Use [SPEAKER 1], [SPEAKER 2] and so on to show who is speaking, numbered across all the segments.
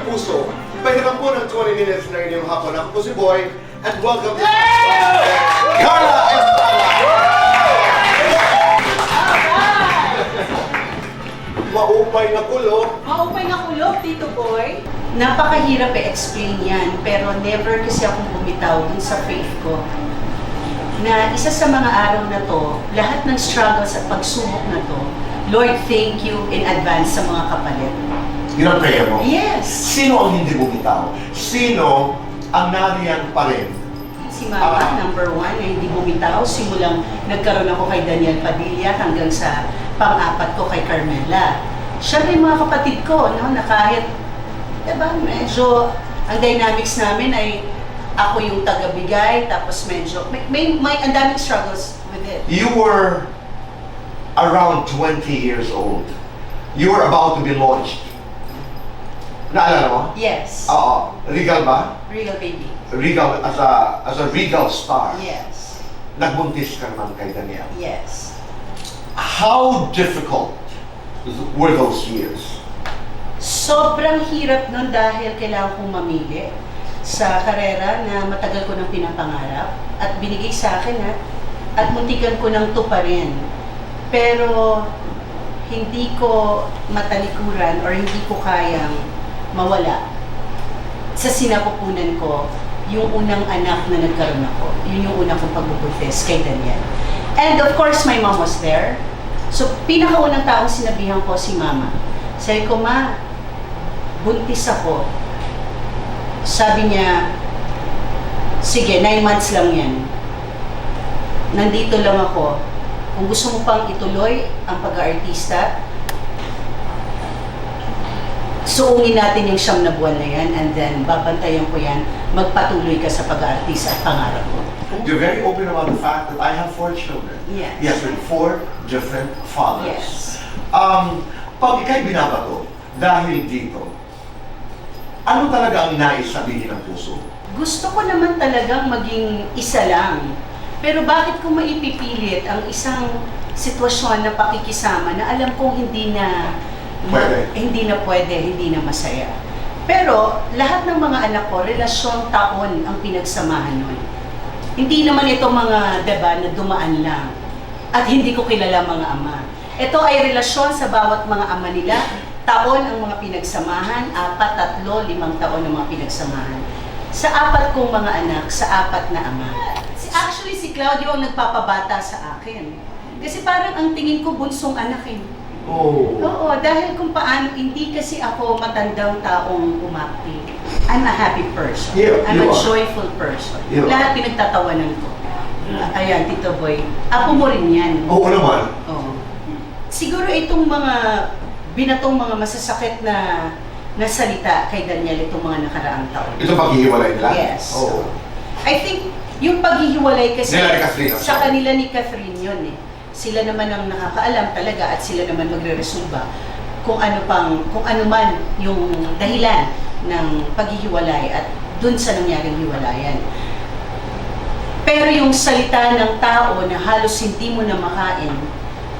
[SPEAKER 1] puso. Pahinga po ng 20 minutes na inyong hapon. Ako po si Boy, and welcome to Carla Estrada! Maupay na kulog.
[SPEAKER 2] Maupay na kulog, Tito Boy. Napakahirap i-explain yan, pero never kasi akong bumitaw dun sa faith ko. Na isa sa mga araw na to, lahat ng struggles at pagsubok na to, Lord, thank you in advance sa mga kapalit.
[SPEAKER 1] Yun ang prayer mo?
[SPEAKER 2] Yes!
[SPEAKER 1] Sino ang hindi bumitaw? Sino ang nariyan pa rin?
[SPEAKER 2] Si Mama, number one, na hindi bumitaw. Simulang nagkaroon ako kay Daniel Padilla hanggang sa pang-apat ko kay Carmela. Siyempre yung mga kapatid ko, no, na kahit, diba, medyo, ang dynamics namin ay ako yung tagabigay, tapos medyo, may ang daming struggles with it.
[SPEAKER 1] You were around 20 years old. You were about to be launched. Naalala mo?
[SPEAKER 2] Yes.
[SPEAKER 1] Oo. Regal ba?
[SPEAKER 2] Real baby.
[SPEAKER 1] Regal, as a Regal star.
[SPEAKER 2] Yes.
[SPEAKER 1] Nagbuntis ka naman kay Daniel.
[SPEAKER 2] Yes.
[SPEAKER 1] How difficult were those years?
[SPEAKER 2] Sobrang hirap nun dahil kailangan kong mamili sa karera na matagal ko nang pinapangarap at binigay sa akin at muntikan ko nang tuparin. Pero hindi ko matalikuran or hindi ko kayang mawala sa sinapupunan ko yung unang anak na nagkaroon ako. Yun yung unang kong pagbubuntis kay Daniel. And of course, my mom was there. So, pinakaunang taong sinabihan ko si Mama. Sabi ko, Ma, buntis ako. Sabi niya, sige, 9 months lang yan. Nandito lang ako. Kung gusto mo pang ituloy ang pag-aartista, suungin natin yung 9 na buwan na yan and then babantayan ko yan, magpatuloy ka sa pag-aartista at pangarap mo.
[SPEAKER 1] You're very open about the fact that I have 4 children.
[SPEAKER 2] Yes.
[SPEAKER 1] Yes, with 4 different fathers.
[SPEAKER 2] Yes.
[SPEAKER 1] Pag ikaw'y binabato, dahil dito, ano talaga ang nais sabihin ng puso?
[SPEAKER 2] Gusto ko naman talagang maging isa lang. Pero bakit ko maipipilit ang isang sitwasyon na pakikisama na alam kong hindi na pwede, hindi na masaya. Pero lahat ng mga anak ko, relasyon taon ang pinagsamahan nun. Hindi naman ito mga diba, na dumaan lang. At hindi ko kilala mga ama. Ito ay relasyon sa bawat mga ama nila. Taon ang mga pinagsamahan, 4, 3, 5 taon ang mga pinagsamahan. Sa 4 kong mga anak, sa 4 na ama. Actually, si Claudio ang nagpapabata sa akin. Kasi parang ang tingin ko bunsong anak eh.
[SPEAKER 1] Oh.
[SPEAKER 2] Oo, dahil kung paano, hindi kasi ako matandang taong umakti. I'm a happy person.
[SPEAKER 1] Yeah,
[SPEAKER 2] I'm a
[SPEAKER 1] you are.
[SPEAKER 2] joyful person.
[SPEAKER 1] You are.
[SPEAKER 2] Lahat pinagtatawanan ko. Ayan, Tito Boy. Apo mo rin yan.
[SPEAKER 1] Oo naman.
[SPEAKER 2] Oo. Siguro itong mga binatong mga masasakit na salita kay Daniel itong mga nakaraang taon.
[SPEAKER 1] Ito paghihiwalay nila?
[SPEAKER 2] Yes.
[SPEAKER 1] Oo.
[SPEAKER 2] I think yung paghihiwalay kasi
[SPEAKER 1] Nila ni Catherine,
[SPEAKER 2] sa kanila ni Catherine yun eh. Sila naman ang nakakaalam talaga at sila naman magre-resolba kung ano man yung dahilan ng paghihiwalay at dun sa nangyaring hiwalayan. Pero yung salita ng tao na halos hindi mo na makain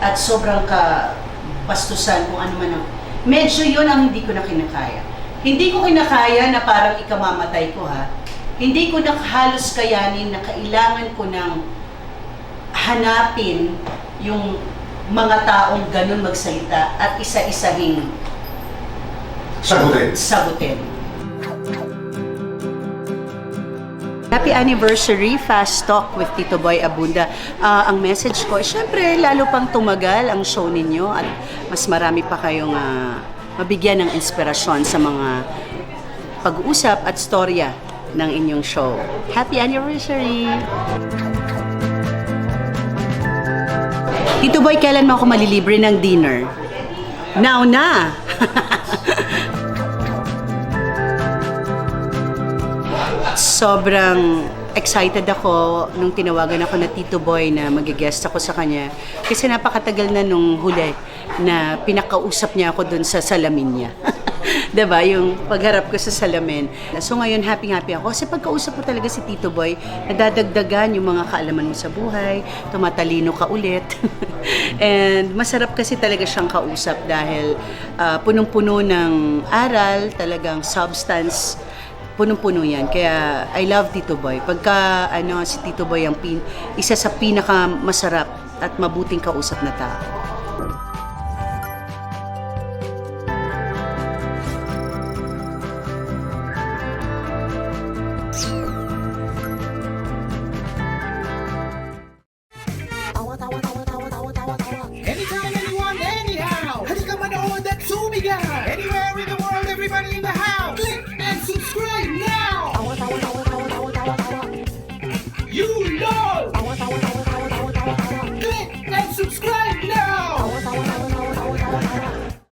[SPEAKER 2] at sobrang kabastusan kung ano man ang medyo yun ang hindi ko na kinakaya. Hindi ko kinakaya na parang ikamamatay ko ha. Hindi ko na halos kayanin na kailangan ko ng hanapin yung mga taong ganun magsalita at isa-isahing sagutin. Happy anniversary, Fast Talk with Tito Boy Abunda. Ang message ko, syempre lalo pang tumagal ang show ninyo at mas marami pa kayong mabigyan ng inspirasyon sa mga pag-uusap at storya ng inyong show. Happy anniversary! Tito Boy, kailan mo ako malilibre ng dinner? Now na! Sobrang excited ako nung tinawagan ako na Tito Boy na mag-guest ako sa kanya. Kasi napakatagal na nung huli na pinakausap niya ako dun sa salamin niya. Diba? Yung pagharap ko sa salamin. So ngayon, happy-happy ako. Kasi pagkausap mo talaga si Tito Boy, nadadagdagan yung mga kaalaman mo sa buhay, tumatalino ka ulit. And masarap kasi talaga siyang kausap dahil punong-puno ng aral, talagang substance, punong-puno yan. Kaya I love Tito Boy. Pagka si Tito Boy ang isa sa pinaka-masarap at mabuting kausap na tao.
[SPEAKER 3] Anytime, anyone, anyhow. Halika manood at sumigaw. Anywhere